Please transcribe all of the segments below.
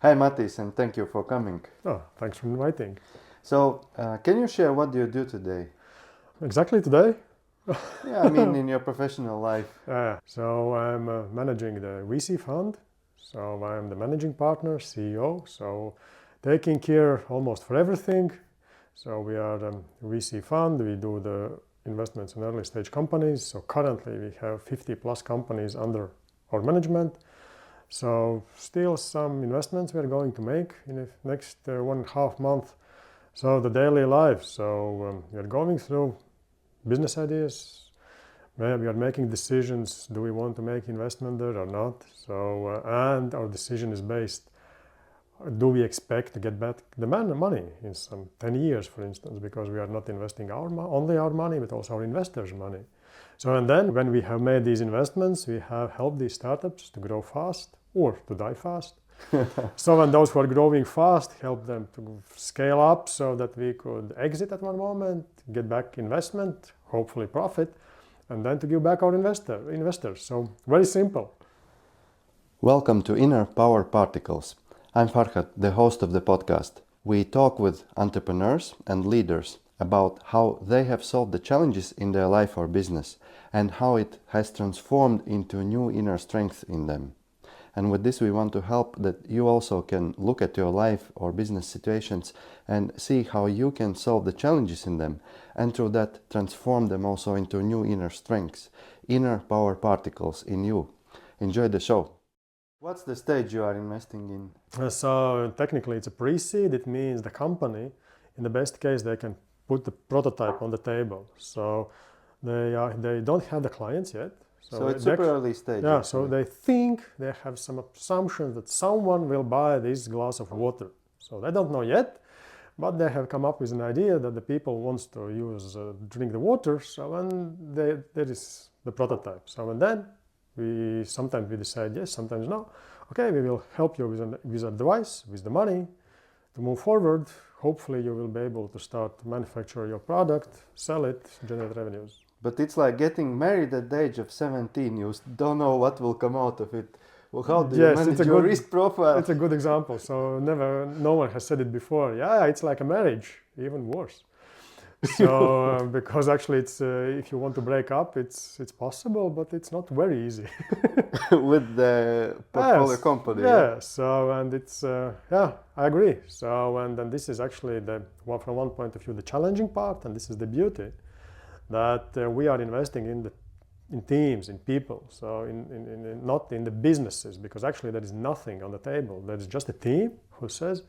Hi Matīss, and thank you for coming. Oh, thanks for inviting. So, can you share what you do today? Exactly today? Yeah, I mean in your professional life. So I'm managing the VC fund. So I'm the managing partner, CEO. So taking care almost for everything. So we are a VC fund. We do the investments in early stage companies. So currently we have 50 plus companies under our management. So still some investments we are going to make in the next 1.5 months. So the daily life. So we are going through business ideas. Where we are making decisions. Do we want to make investment there or not? So and our decision is based. Do we expect to get back the money in some 10 years, for instance, because we are not investing only our money, but also our investors' money. So and then when we have made these investments, we have helped these startups to grow fast or to die fast. So when those who are growing fast, help them to scale up so that we could exit at one moment, get back investment, hopefully profit, and then to give back our investors. So very simple. Welcome to Inner Power Particles. I'm Farhad, the host of the podcast. We talk with entrepreneurs and leaders about how they have solved the challenges in their life or business and how it has transformed into new inner strength in them. And with this, we want to help that you also can look at your life or business situations and see how you can solve the challenges in them, and through that transform them also into new inner strengths, inner power particles in you. Enjoy the show. What's the stage you are investing in? So technically it's a pre-seed. It means the company, in the best case, they can put the prototype on the table. So they don't have the clients yet. So it's super early stage. Yeah, so they think they have some assumptions that someone will buy this glass of water. So they don't know yet, but they have come up with an idea that the people wants to drink the water. So and there is the prototype. So and then sometimes we decide yes, sometimes no. Okay, we will help you with advice, with the money to move forward. Hopefully you will be able to start to manufacture your product, sell it, generate revenues. But it's like getting married at the age of 17. You don't know what will come out of it. Well, how do you manage your risk profile? It's a good example. So no one has said it before. Yeah, it's like a marriage, even worse. So because actually it's if you want to break up, it's possible, but it's not very easy. With the portfolio company. Yeah. So and it's I agree. So and then this is actually from one point of view the challenging part, and this is the beauty that we are investing in teams, in people. So in not in the businesses, because actually there is nothing on the table. There is just a team who says,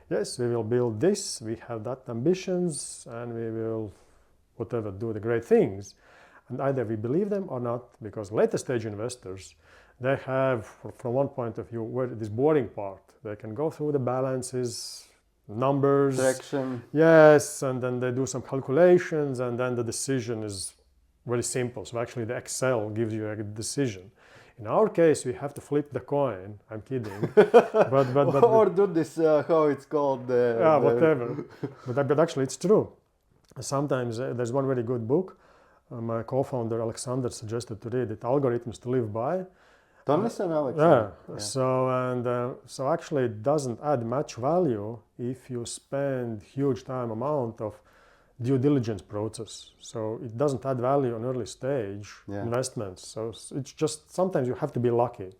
yes, we will build this, we have that ambitions, and we will do the great things. And either we believe them or not, because later stage investors, they have, from one point of view, where this boring part, they can go through the balances, numbers, traction. Yes, and then they do some calculations, and then the decision is very simple. So actually the Excel gives you a decision. In our case, we have to flip the coin. I'm kidding. Or do this, how it's called. Whatever. But actually it's true. Sometimes there's one very good book. My co-founder Alexander suggested to read it, Algorithms to Live By. Tonlison, Alexander. Yeah. So actually it doesn't add much value if you spend huge time amount of due diligence process. So it doesn't add value on early stage investments. So it's just sometimes you have to be lucky.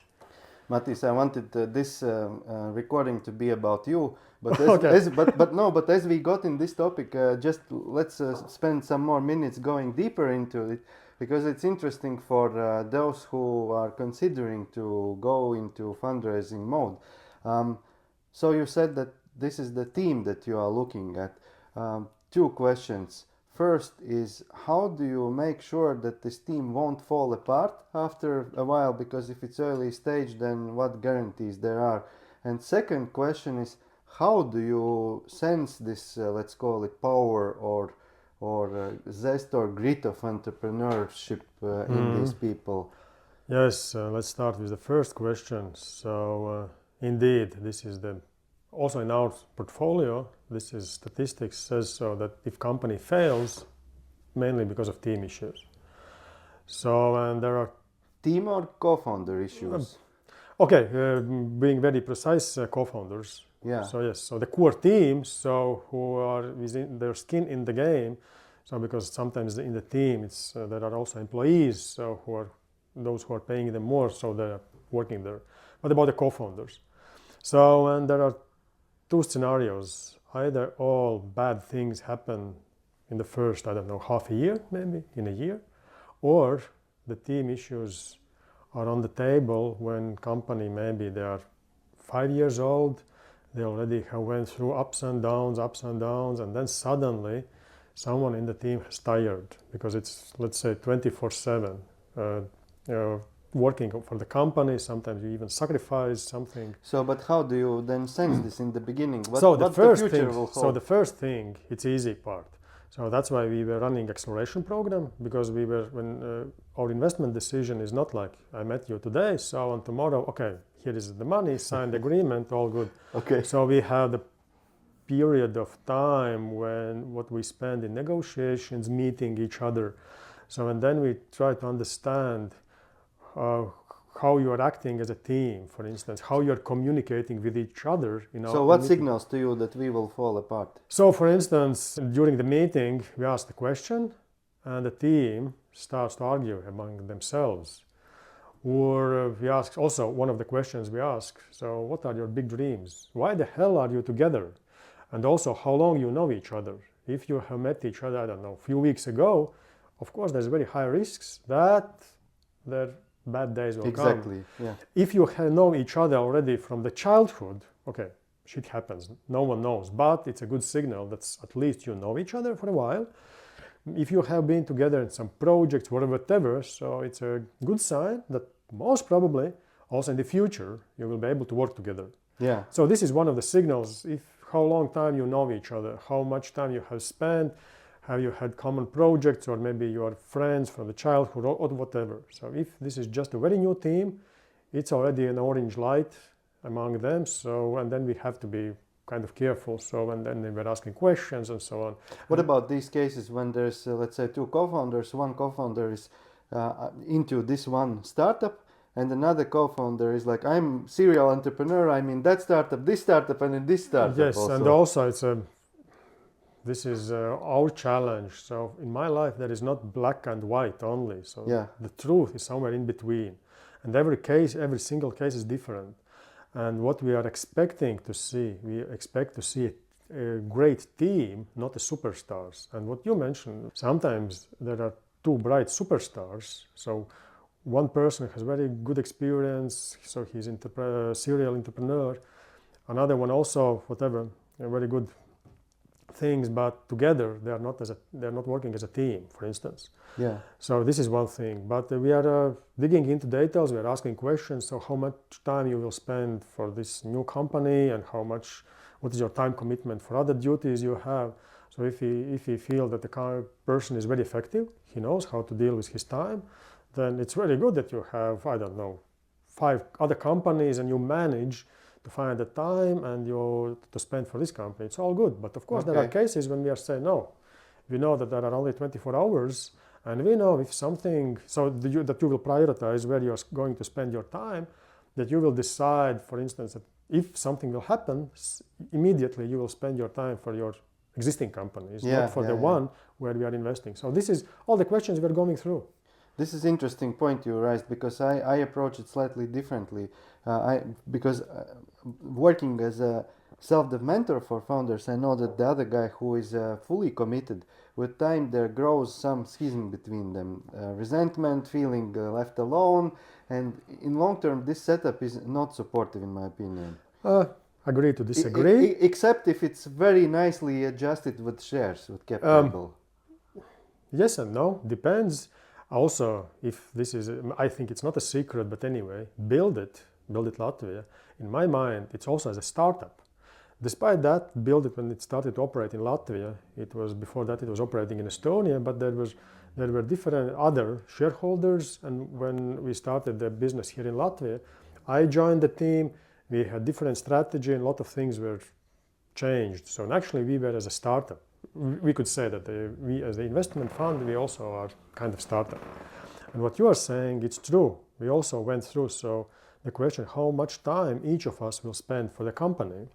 Matīss, I wanted this recording to be about you, but Okay. as we got in this topic, just let's spend some more minutes going deeper into it, because it's interesting for those who are considering to go into fundraising mode. So you said that this is the team that you are looking at. Two questions. First is, how do you make sure that this team won't fall apart after a while? Because if it's early stage, then what guarantees there are? And second question is, how do you sense this, let's call it power or zest or grit of entrepreneurship in these people? Yes, let's start with the first question. So indeed, this is also in our portfolio, this is statistics says so that if company fails, mainly because of team issues. So and there are team or co-founder issues. Okay, being very precise, co-founders. Yeah. So yes, so the core team, so who are within their skin in the game. So because sometimes in the team, it's there are also employees, so who are those who are paying them more, so they're working there. But about the co-founders, so and there are two scenarios. Either all bad things happen in the first, I don't know, half a year, maybe in a year, or the team issues are on the table when company maybe they are 5 years old, they already have went through ups and downs, and then suddenly someone in the team has tired because it's, let's say, 24/7 working for the company. Sometimes you even sacrifice something. So, but how do you then sense this in the beginning? What, So the what first the future thing, will hold? so the first thing, it's easy part. So that's why we were running acceleration program, because we were, when our investment decision is not like I met you today, so on tomorrow, okay, here is the money, signed agreement, all good. Okay. So we have the period of time when what we spend in negotiations, meeting each other. So and then we try to understand how you are acting as a team, for instance, how you are communicating with each other. So what signals to you that we will fall apart? So for instance, during the meeting, we ask the question and the team starts to argue among themselves. Or we ask also, one of the questions we ask, so what are your big dreams? Why the hell are you together? And also, how long you know each other? If you have met each other, I don't know, a few weeks ago, of course there's very high risks that their bad days will come. Exactly, yeah. If you have known each other already from the childhood, okay, shit happens, no one knows, but it's a good signal that at least you know each other for a while. If you have been together in some projects, whatever, so it's a good sign that most probably also in the future you will be able to work together. Yeah. So this is one of the signals. If how long time you know each other, how much time you have spent, have you had common projects, or maybe you are friends from the childhood or whatever. So if this is just a very new team, it's already an orange light among them. So, and then we have to be kind of careful. So, and then they were asking questions and so on. What about these cases when there's, let's say, two co-founders, one co-founder is into this one startup, and another co-founder is like, I'm serial entrepreneur, I'm in that startup, this startup, and in this startup. Yes, also. and also it's this is our challenge. So in my life, there is not black and white only. So yeah. The truth is somewhere in between. And every single case is different. And what we are expecting to see, we expect to see a great team, not a superstars. And what you mentioned, sometimes there are two bright superstars. So one person has very good experience, so he's serial entrepreneur. Another one also, whatever, very good things, but together they're not working as a team, for instance. Yeah. So this is one thing. But we are digging into details. We are asking questions. So how much time you will spend for this new company, and what is your time commitment for other duties you have? So if you feel that the person is very effective, he knows how to deal with his time, then it's very good that you have, I don't know, 5 other companies and you manage to find the time and to spend for this company. It's all good. But of course, there are cases when we are saying, no, we know that there are only 24 hours, and we know if something, that you will prioritize where you are going to spend your time, that you will decide, for instance, that if something will happen, immediately you will spend your time for your existing companies, not for the one where we are investing. So this is all the questions we are going through. This is interesting point you raised, because I approach it slightly differently. Because working as a self-dev mentor for founders, I know that the other guy who is fully committed, with time there grows some schism between them, resentment, feeling left alone, and in long term this setup is not supportive in my opinion. Agree to disagree. Except if it's very nicely adjusted with shares, with cap table. Yes and no, depends. Also, if this is, I think it's not a secret, but anyway, Buildit Latvia, in my mind, it's also as a startup. Despite that, Buildit, when it started to operate in Latvia, before that it was operating in Estonia, but there were different other shareholders, and when we started the business here in Latvia, I joined the team, we had different strategy, and a lot of things were changed. So actually we were as a startup. We could say that we as an investment fund, we also are kind of startup. And what you are saying, it's true. We also went through, so the question how much time each of us will spend for the company.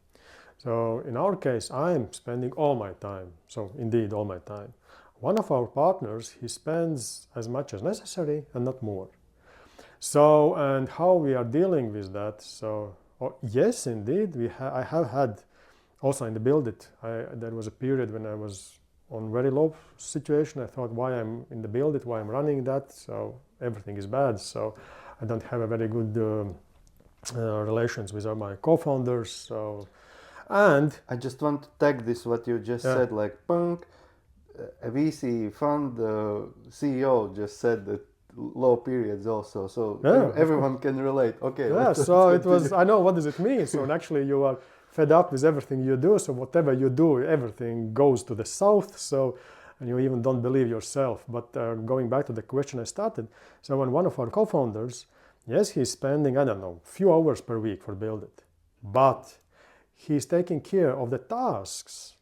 So in our case, I'm spending all my time. So indeed, all my time. One of our partners, he spends as much as necessary and not more. So, and how we are dealing with that. So, yes, indeed, I have had, also in the Buildit, there was a period when I was on very low situation. I thought, why I'm in the Buildit, why I'm running that, so everything is bad. So I don't have a very good relations with my co-founders. So, and I just want to tag this what you just said, like punk. A VC fund CEO just said that low periods also, so everyone can relate. Okay. Yeah, so it was, I know what does it mean. So actually you are fed up with everything you do, so whatever you do, everything goes to the south, so, and you even don't believe yourself. But going back to the question I started, so when one of our co-founders, yes, he's spending, I don't know, a few hours per week for Buildit, but he's taking care of the tasks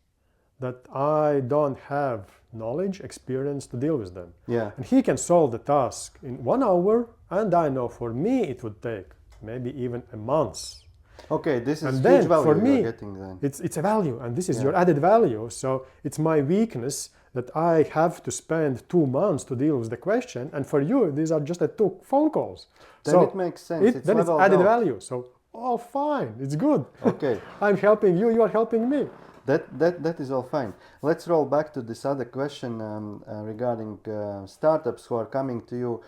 that I don't have knowledge, experience to deal with them. Yeah. And he can solve the task in 1 hour, and I know for me it would take maybe even a month. Okay, this is and huge then value for me, you're getting then. It's a value, and this is your added value. So it's my weakness that I have to spend 2 months to deal with the question, and for you, these are just 2 phone calls. Then it makes sense. Then it's added value. So, oh, fine, it's good. Okay. I'm helping you, you are helping me. That is all fine. Let's roll back to this other question regarding startups who are coming to you.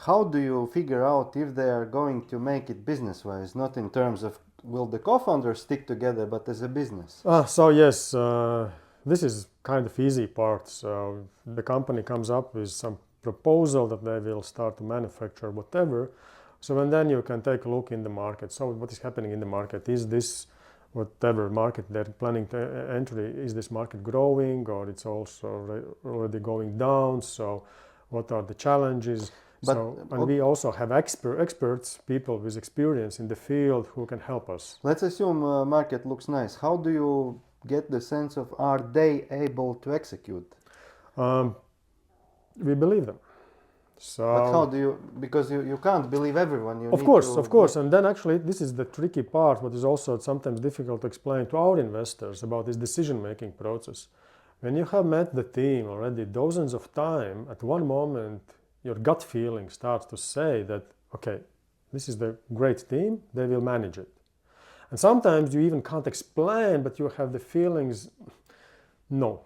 How do you figure out if they are going to make it business-wise, not in terms of will the co-founders stick together, but as a business? So yes, this is kind of easy part. So the company comes up with some proposal that they will start to manufacture whatever. So and then you can take a look in the market. So what is happening in the market? Is this whatever market they're planning to enter, is this market growing, or it's also already going down? So what are the challenges? And we also have experts, people with experience in the field who can help us. Let's assume market looks nice. How do you get the sense of are they able to execute? We believe them. So, but how do you, because you can't believe everyone. Of course. And then actually this is the tricky part, what is also sometimes difficult to explain to our investors about this decision-making process. When you have met the team already dozens of times, at one moment your gut feeling starts to say that, okay, this is the great team, they will manage it. And sometimes you even can't explain, but you have the feelings, no.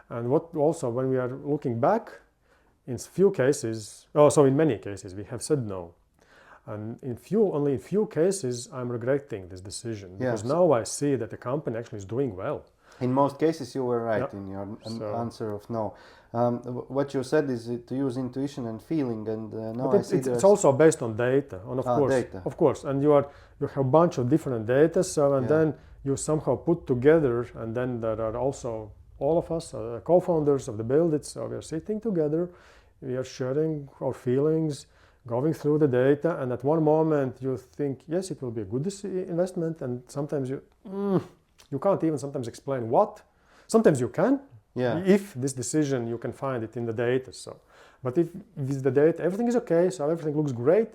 And what also, when we are looking back, in many cases, we have said no. And only in few cases, I'm regretting this decision. Because now I see that the company actually is doing well. In most cases, you were right in your answer of no. What you said is to use intuition and feeling, and now I see it's also based on data, and of course, and you have a bunch of different data, then you somehow put together, and then there are also all of us, co-founders of the Buildit, so we are sitting together, we are sharing our feelings, going through the data, and at one moment you think, yes, it will be a good investment, and sometimes you can't even sometimes explain what. Sometimes you can. If this decision, you can find it in the data. So, but if with the data, everything is okay, so everything looks great,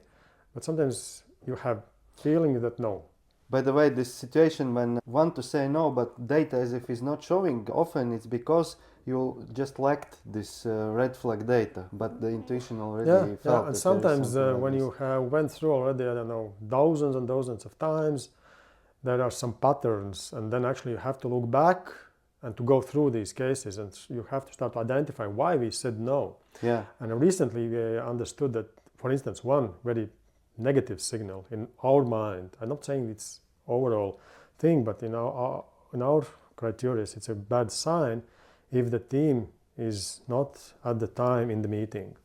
but sometimes you have feeling that no. By the way, this situation when want to say no, but data as if is not showing, often it's because you just lacked this red flag data, but the intuition already felt. And sometimes when you have went through already, I don't know, dozens and dozens of times, there are some patterns, and then actually you have to look back and to go through these cases, and you have to start to identify why we said no. And recently we understood that, for instance, one very negative signal in our mind, I'm not saying it's overall thing, but in our criteria, it's a bad sign if the team is not at the time in the meeting.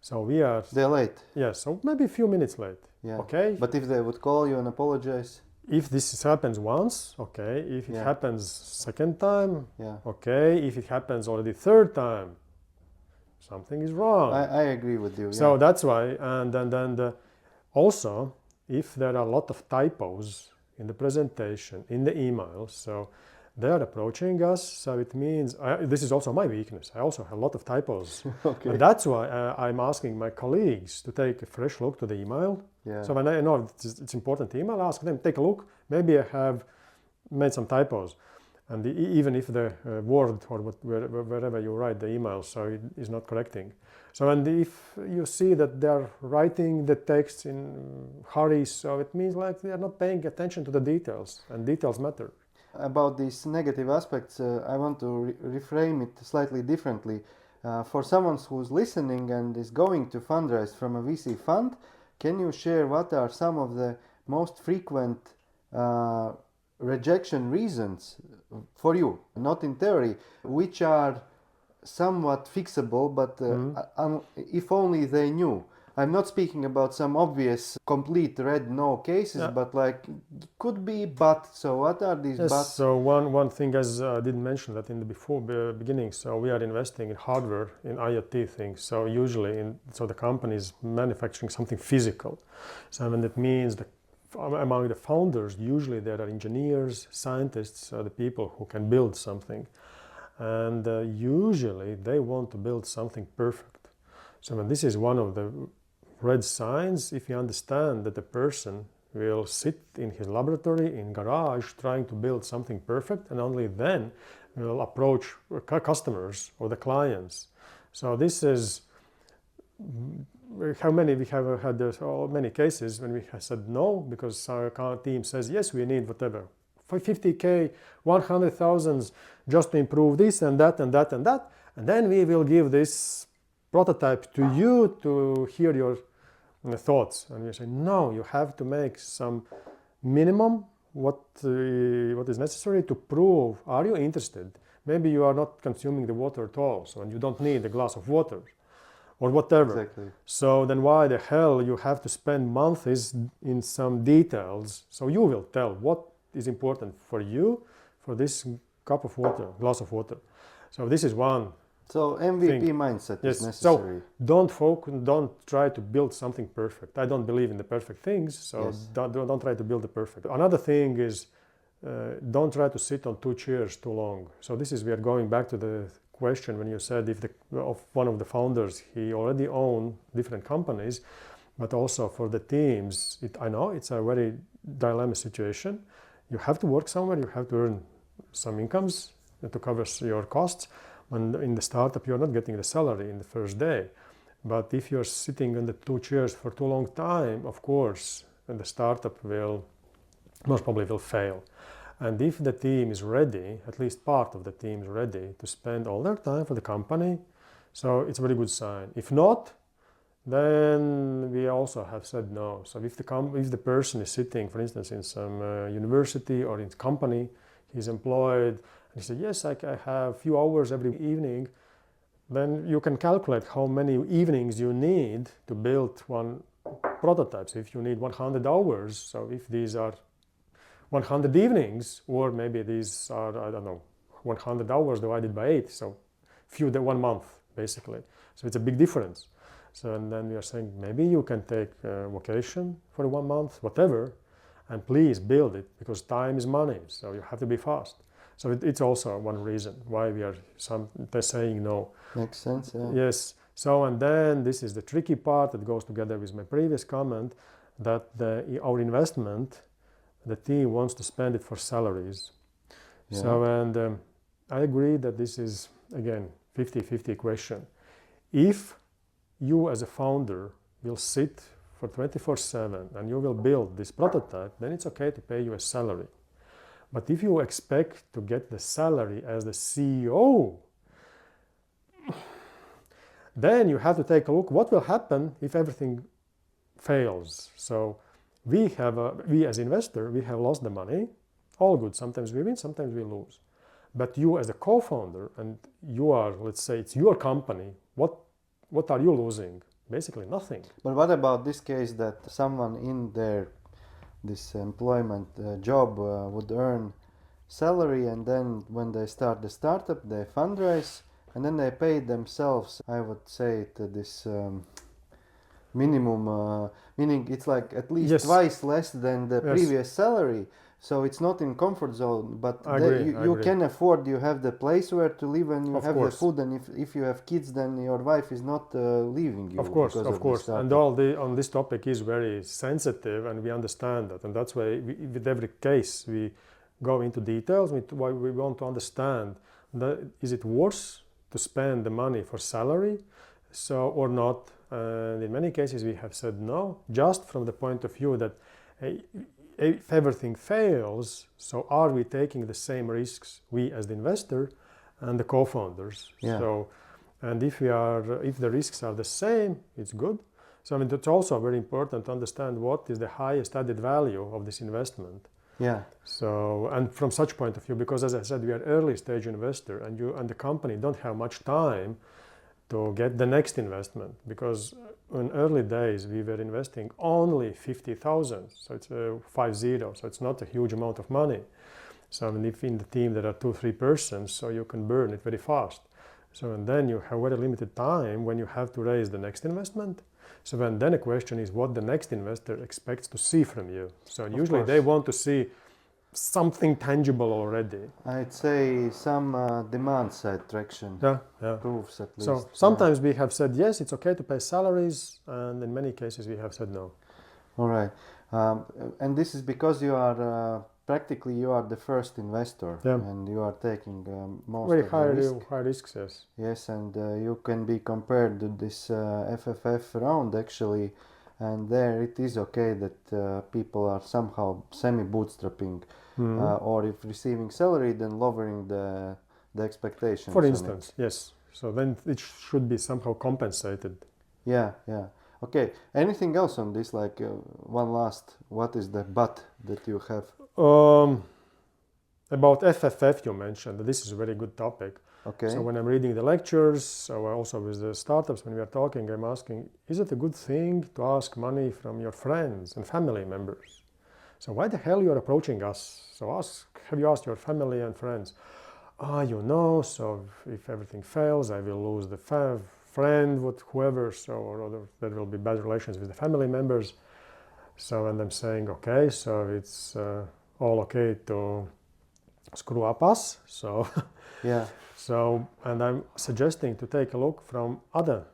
So they're late. Yes, so maybe a few minutes late. Okay. But if they would call you and apologize? If this happens once, okay. If it happens second time, okay. If it happens already third time, something is wrong. I agree with you. So that's why, and then also, if there are a lot of typos in the presentation, in the emails, so they are approaching us. So it means, this is also my weakness. I also have a lot of typos. Okay. And that's why I'm asking my colleagues to take a fresh look to the email. Yeah. So when I know it's important email, ask them, take a look. Maybe I have made some typos. And even if the word or wherever you write the email, so it is not correcting. So and if you see that they're writing the text in hurry, so it means like they are not paying attention to the details, and details matter. About these negative aspects, I want to reframe it slightly differently. For someone who's listening and is going to fundraise from a VC fund, can you share what are some of the most frequent rejection reasons for you, not in theory, which are somewhat fixable, but if only they knew. I'm not speaking about some obvious complete red no cases, but like could be but. So what are these buts? So one thing, as I didn't mention that in the beginning, so we are investing in hardware, in IoT things. So usually, so the company is manufacturing something physical. So when that means among the founders, usually there are engineers, scientists, the people who can build something. And usually they want to build something perfect. So when this is one of the red signs, if you understand that the person will sit in his laboratory, in garage, trying to build something perfect, and only then will approach customers or the clients. So this is how many we have had. There's so many cases when we have said no because our team says yes, we need whatever, 50K, 100,000 just to improve this and that and that and that, and then we will give this prototype to you to hear your thoughts. And we say no, you have to make some minimum what is necessary to prove, are you interested? Maybe you are not consuming the water at all, so and you don't need a glass of water or whatever. Exactly. So then why the hell you have to spend months in some details? So you will tell what is important for you for this cup of water, glass of water. So this is one. So MVP mindset is necessary. So don't try to build something perfect. I don't believe in the perfect things, so don't try to build the perfect. Another thing is don't try to sit on two chairs too long. So we are going back to the question when you said if one of the founders, he already owned different companies, but also for the teams, I know it's a very dilemma situation. You have to work somewhere, you have to earn some incomes to cover your costs. When in the startup, you're not getting the salary in the first day. But if you're sitting on the two chairs for too long time, of course, and the startup most probably will fail. And if the team is ready, at least part of the team is ready to spend all their time for the company, so it's a very good sign. If not, then we also have said no. So if the person is sitting, for instance, in some university or in company, he's employed, and he said, yes, I have a few hours every evening, then you can calculate how many evenings you need to build one prototype. So if you need 100 hours, so if these are 100 evenings, or maybe these are, 100 hours divided by 8, so 1 month, basically. So it's a big difference. So and then we are saying, maybe you can take a vacation for 1 month, whatever, and please build it, because time is money, so you have to be fast. So it's also one reason why we are saying no. Makes sense, yeah. Yes. So, and then this is the tricky part that goes together with my previous comment, that our investment, the team wants to spend it for salaries. Yeah. So, and I agree that this is, again, 50-50 question. If you as a founder will sit for 24/7 and you will build this prototype, then it's okay to pay you a salary. But if you expect to get the salary as the CEO, then you have to take a look what will happen if everything fails. So we as investor, we have lost the money. All good. Sometimes we win, sometimes we lose. But you as a co-founder, and you are, let's say it's your company, what are you losing? Basically nothing. But what about this case that someone in this employment job would earn salary, and then when they start the startup, they fundraise, and then they pay themselves, I would say, this minimum, meaning it's like at least twice less than the previous salary. So it's not in comfort zone, but I agree, I you agree. can afford, you have the place where to live and you Of have the course. food, and if you have kids, then your wife is not leaving you because Of of the course. And startup. on this topic is very sensitive, and we understand that. And that's why with every case we go into details. Why we want to understand that is it worth to spend the money for salary, so or not. And in many cases we have said no, just from the point of view that eh, if everything fails, so are we taking the same risks, we as the investor and the co-founders? Yeah. So, and if the risks are the same, it's good. So I mean, it's also very important to understand what is the highest added value of this investment. Yeah. So, and from such point of view, because as I said, we are early stage investor, and you and the company don't have much time to get the next investment, because in early days we were investing only 50,000, so it's 50, so it's not a huge amount of money. So I mean, if in the team there are 2-3 persons, so you can burn it very fast. So and then you have very limited time when you have to raise the next investment. So then the question is what the next investor expects to see from you. So usually they want to see something tangible already. I'd say some demand side traction. Yeah. Proofs at least. So sometimes we have said yes, it's okay to pay salaries, and in many cases we have said no. All right. And this is because you are practically you are the first investor, and you are taking most very of the risk. high risks, yes. Yes, and you can be compared to this FFF round actually, and there it is okay that people are somehow semi-bootstrapping, or if receiving salary, then lowering the expectations. For instance, yes. So then it should be somehow compensated. Yeah. Okay. Anything else on this? Like one last, what is the but that you have? About FFF you mentioned, this is a very good topic. Okay. So when I'm reading the lectures, so also with the startups, when we are talking, I'm asking, is it a good thing to ask money from your friends and family members? So why the hell you are approaching us? So have you asked your family and friends? So if everything fails, I will lose the friend, whoever, so or there will be bad relations with the family members. So and I'm saying, okay, so it's all okay to screw up us. So yeah. So and I'm suggesting to take a look from other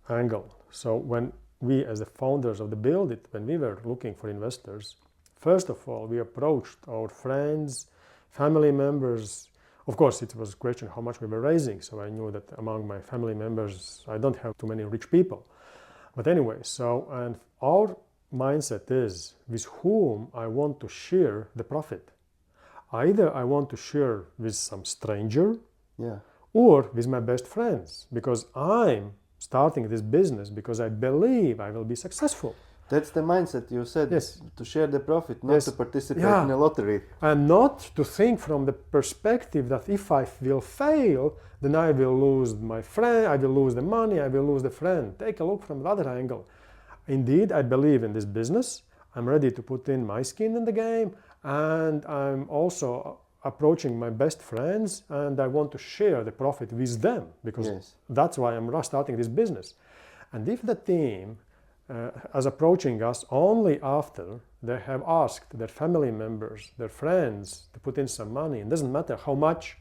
angle. So when we as the founders of the Buildit, when we were looking for investors, first of all, we approached our friends, family members. Of course, it was a question how much we were raising. So I knew that among my family members, I don't have too many rich people. But anyway, so and our mindset is with whom I want to share the profit. Either I want to share with some stranger, or with my best friends, because I'm starting this business because I believe I will be successful. That's the mindset you said. Yes. To share the profit, not to participate in a lottery. And not to think from the perspective that if I will fail, then I will lose my friend, I will lose the money, I will lose the friend. Take a look from the other angle. Indeed, I believe in this business. I'm ready to put in my skin in the game, and I'm also approaching my best friends, and I want to share the profit with them, because that's why I'm starting this business. And if the team is approaching us only after they have asked their family members, their friends to put in some money, it doesn't matter how much,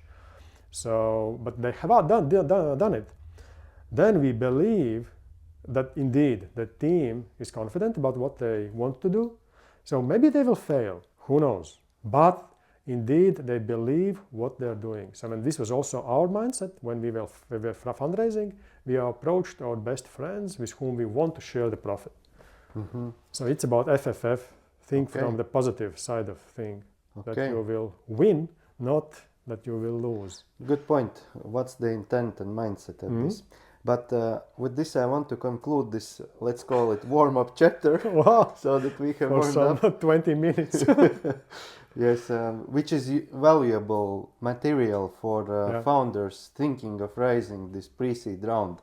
so but they have done it, then we believe that indeed the team is confident about what they want to do. So maybe they will fail, who knows, but indeed they believe what they're doing. So when this was also our mindset when we were fundraising, we approached our best friends with whom we want to share the profit. So it's about FFF, think from the positive side of thing, that you will win, not that you will lose. Good point. What's the intent and mindset of this? But with this, I want to conclude this, let's call it warm-up chapter. Wow. So that we have warmed up 20 minutes. Yes, which is valuable material for founders thinking of raising this pre-seed round.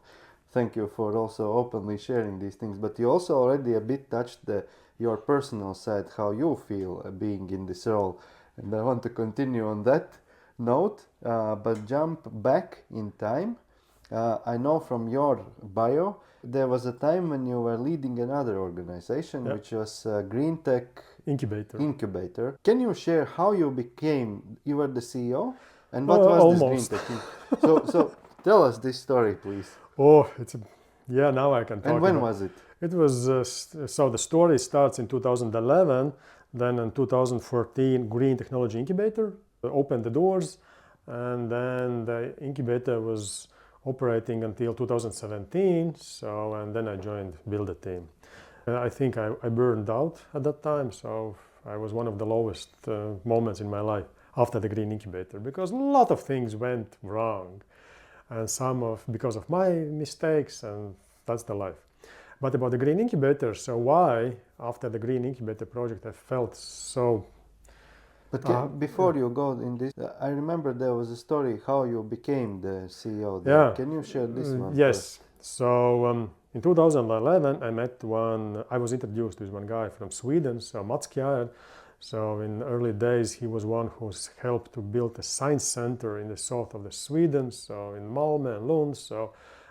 Thank you for also openly sharing these things. But you also already a bit touched your personal side, how you feel being in this role. And I want to continue on that note, but jump back in time. I know from your bio, there was a time when you were leading another organization, which was Green Tech incubator. Can you share how you were the CEO? And what was Almost. this green tech? So tell us this story, please. Oh, now I can talk. And when was it? It was, so the story starts in 2011, then in 2014, Green Technology Incubator opened the doors, and then the incubator was operating until 2017, and then I joined Buildit team. I think I burned out at that time, so I was one of the lowest moments in my life after the Green Incubator, because a lot of things went wrong, and because of my mistakes, and that's the life. But about the Green Incubator, so why, after the Green Incubator project, I felt so... But before you go in this, I remember there was a story how you became the CEO there. Yeah. Can you share this one? Yes. So in 2011, I was introduced with one guy from Sweden, so Matīss. So in the early days, he was one who's helped to build a science center in the south of the Sweden, so in Malmö and Lund.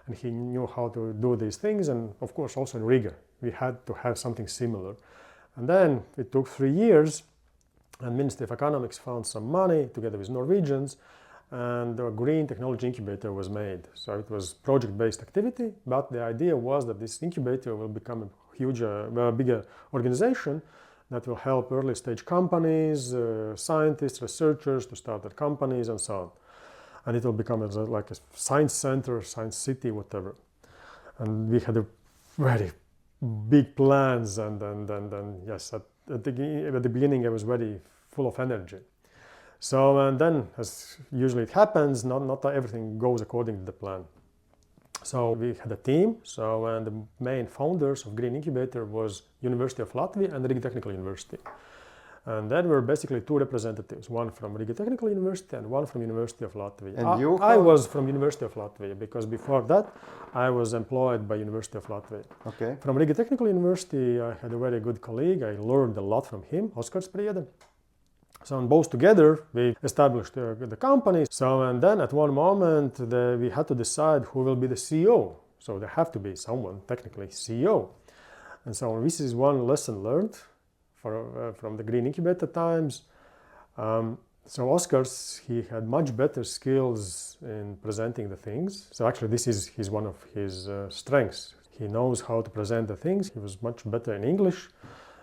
And he knew how to do these things, and of course also in Riga. We had to have something similar. And then it took 3 years, and Ministry of Economics found some money together with Norwegians, and the Green Technology Incubator was made. So it was project-based activity, but the idea was that this incubator will become a huge, bigger organization that will help early-stage companies, scientists, researchers to start their companies and so on. And it will become like a science center, science city, whatever. And we had a very big plans, and yes, at the beginning I was very full of energy. So, and then, as usually it happens, not everything goes according to the plan. So we had a team, and the main founders of Green Incubator was University of Latvia and Riga Technical University. And there were basically 2 representatives, one from Riga Technical University and one from University of Latvia. And you? I was from University of Latvia, because before that I was employed by University of Latvia. Okay. From Riga Technical University, I had a very good colleague. I learned a lot from him, Oskars Priede. So, and both together, we established the company. So, and then at one moment, we had to decide who will be the CEO. So there have to be someone, technically CEO. And so this is one lesson learned from the Green Incubator times. So Oskars, he had much better skills in presenting the things. So actually this is one of his strengths. He knows how to present the things. He was much better in English.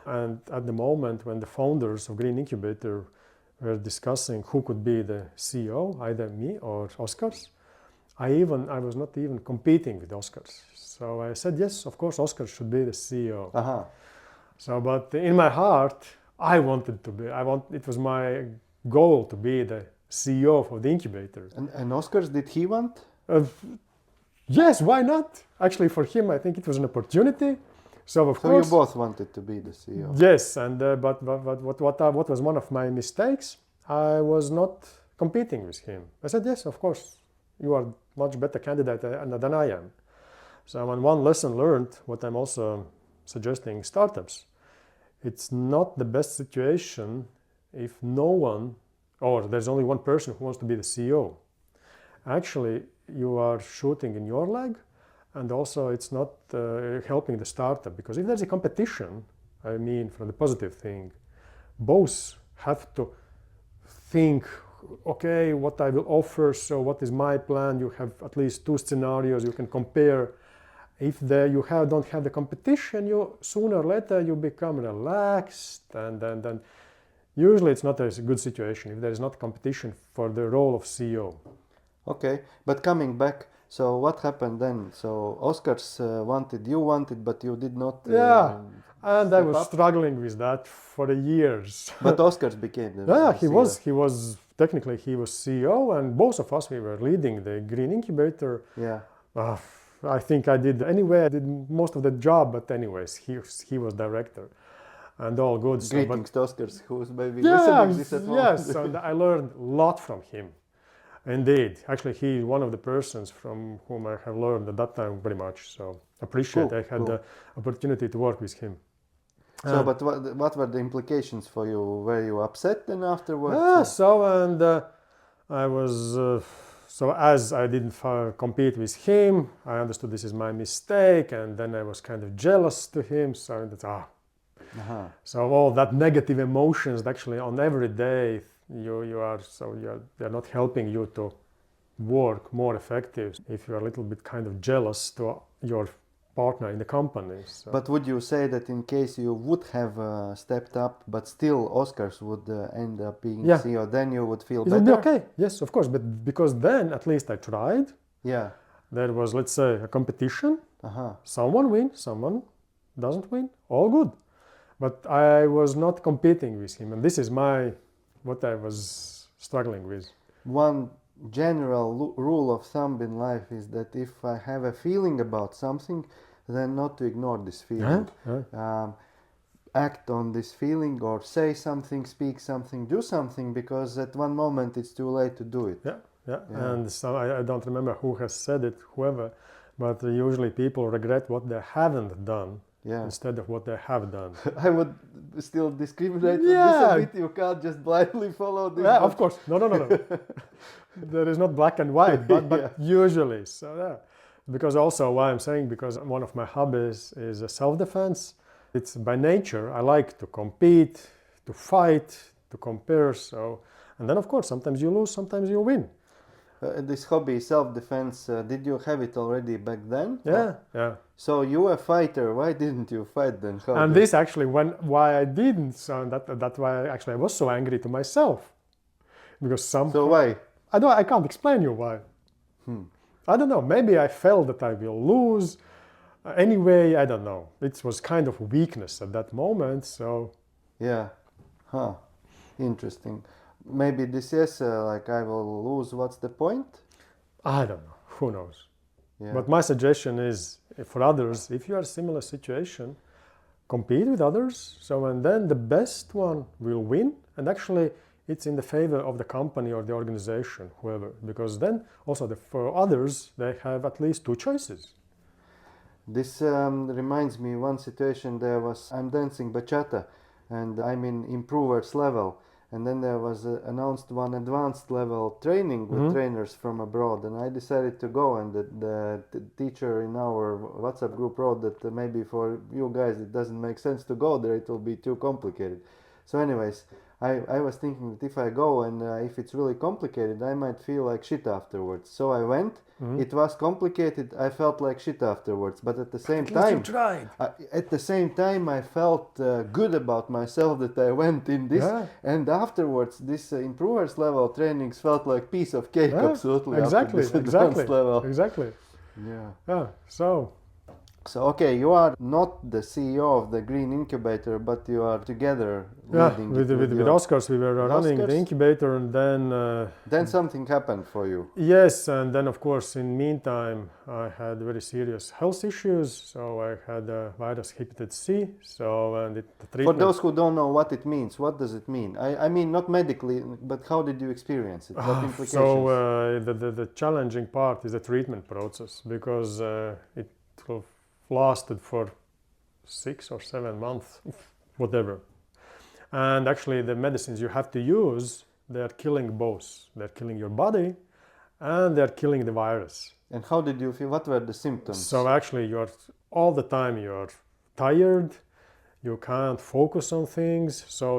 And at the moment when the founders of Green Incubator were discussing who could be the CEO, either me or Oskars, I was not even competing with Oskars. So I said, yes, of course, Oskars should be the CEO. Uh-huh. So, but in my heart, it was my goal to be the CEO of the incubator. And Oskars, did he want? Yes, why not? Actually, for him, I think it was an opportunity. So of course, you both wanted to be the CEO. Yes, and but what was one of my mistakes? I was not competing with him. I said, yes, of course, you are much better candidate than I am. So, and one lesson learned, what I'm also suggesting startups, it's not the best situation if no one, or there's only one person who wants to be the CEO. Actually, you are shooting in your leg. And also it's not helping the startup, because if there's a competition, I mean, from the positive thing, both have to think, okay, what I will offer, so what is my plan? You have at least 2 scenarios you can compare. If don't have the competition, you sooner or later you become relaxed, and then usually it's not a good situation if there is not competition for the role of CEO. Okay, but coming back, so what happened then? So Oskars you wanted, but you did not. And I was struggling with that for years. But Oskars became the CEO. He was technically CEO, and both of us, we were leading the Green Incubator. Yeah. I think I did most of the job, but anyways, he was director, and all good. Greetings to Oskars, who's maybe listening this at home. Yes, so I learned a lot from him. Indeed. Actually, he is one of the persons from whom I have learned at that time very much. So appreciate I had the opportunity to work with him. So, but what were the implications for you? Were you upset then afterwards? I was... So as I didn't compete with him, I understood this is my mistake, and then I was kind of jealous to him. So So all that negative emotions actually on every day they're not helping you to work more effective if you're a little bit kind of jealous to your partner in the company. So. But would you say that in case you would have stepped up, but still Oscars would end up being CEO, then you would feel better? It would be okay, yes, of course, but because then at least I tried. Yeah. There was, let's say, a competition. Someone wins, someone doesn't win, all good. But I was not competing with him, and this is what I was struggling with. One general rule of thumb in life is that if I have a feeling about something, then not to ignore this feeling. Act on this feeling, or say something, speak something, do something, because at one moment it's too late to do it. Yeah. And so I don't remember who has said it, whoever, but usually people regret what they haven't done instead of what they have done. I would still discriminate on this a bit. You can't just blindly follow this. Yeah, of course. No. There is not black and white, but usually. So because also why I'm saying, because one of my hobbies is self-defense. It's by nature, I like to compete, to fight, to compare. So, and then of course, sometimes you lose, sometimes you win. This hobby, self-defense, did you have it already back then? Yeah. So you were a fighter. Why didn't you fight then? This actually, why I didn't. So that's why actually I was so angry to myself, because So why? I can't explain you why. I don't know. Maybe I felt that I will lose. Anyway, I don't know. It was kind of weakness at that moment. So. Yeah. Interesting. Maybe this is like I will lose. What's the point? I don't know. Who knows? Yeah. But my suggestion is for others, if you are in a similar situation, compete with others. So and then the best one will win. And actually, it's in the favor of the company or the organization, whoever. Because then also for others, they have at least two choices. This reminds me one situation. I'm dancing bachata, and I'm in improvers level. And then there was announced one advanced level training with trainers from abroad, and I decided to go. And the teacher in our WhatsApp group wrote that maybe for you guys it doesn't make sense to go there; it will be too complicated. So, anyways, I was thinking that if I go and if it's really complicated, I might feel like shit afterwards. So I went. It was complicated. I felt like shit afterwards, but at the same time, you tried. I felt good about myself that I went in this. And afterwards, this improvers level trainings felt like piece of cake. Absolutely, exactly. Level. Exactly. Yeah. So okay, you are not the CEO of the Green Incubator, but you are together leading with Oscars. We were running the incubator, and then something happened for you. Yes, and then of course in meantime I had very serious health issues. So I had virus hepatitis C. So and the treatment. For those who don't know what it means, what does it mean? I mean not medically, but how did you experience it? What implications? So the challenging part is the treatment process, because it lasted for 6 or 7 months, whatever. And actually the medicines you have to use, they are killing both. They're killing your body and they're killing the virus. And how did you feel? What were the symptoms? So actually you're all the time you're tired, you can't focus on things. So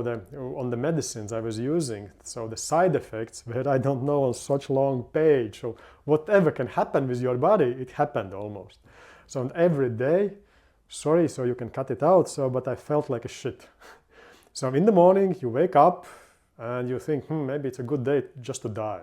on the medicines I was using, so the side effects were, I don't know, on such long page. So whatever can happen with your body, it happened almost. So every day, so you can cut it out. But I felt like a shit. So in the morning you wake up and you think, maybe it's a good day just to die.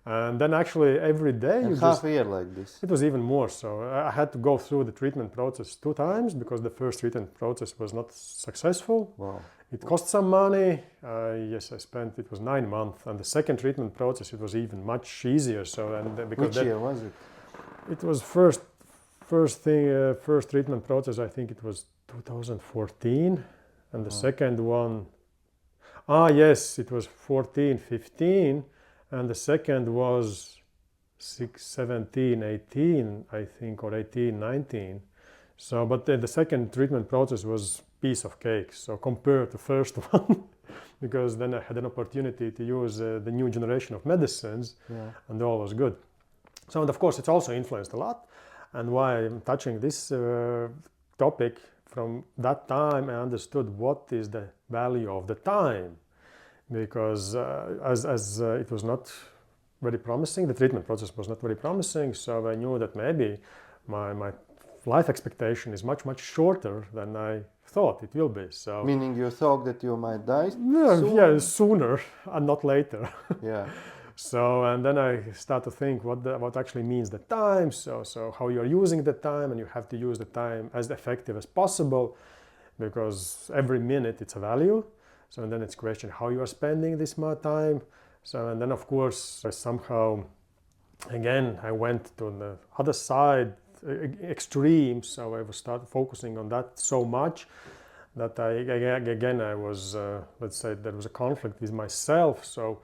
And then actually every day half a year like this. It was even more. So I had to go through the treatment process 2 times because the first treatment process was not successful. Wow. It cost some money. Yes, it was 9 months. And the second treatment process, it was even much easier. Which year was it? It was first treatment process, I think it was 2014, and the second one, yes, it was 14, 15, and the second was 17, 18, I think, or 18, 19. So, but the second treatment process was piece of cake, so compared to the first one, because then I had an opportunity to use the new generation of medicines, and all was good. So, and of course, it's also influenced a lot. And why I'm touching this topic, from that time I understood what is the value of the time, because as it was not very promising, the treatment process was not very promising, so I knew that maybe my life expectation is much shorter than I thought it will be. So Meaning you thought that you might die soon? Yeah, sooner and not later. Yeah. So, and then I start to think what actually means the time, so how you're using the time, and you have to use the time as effective as possible, because every minute it's a value. So, and then it's a question how you are spending this time. So, and then of course, somehow, again, I went to the other side, extreme, so I was start focusing on that so much that I was, let's say, there was a conflict with myself. So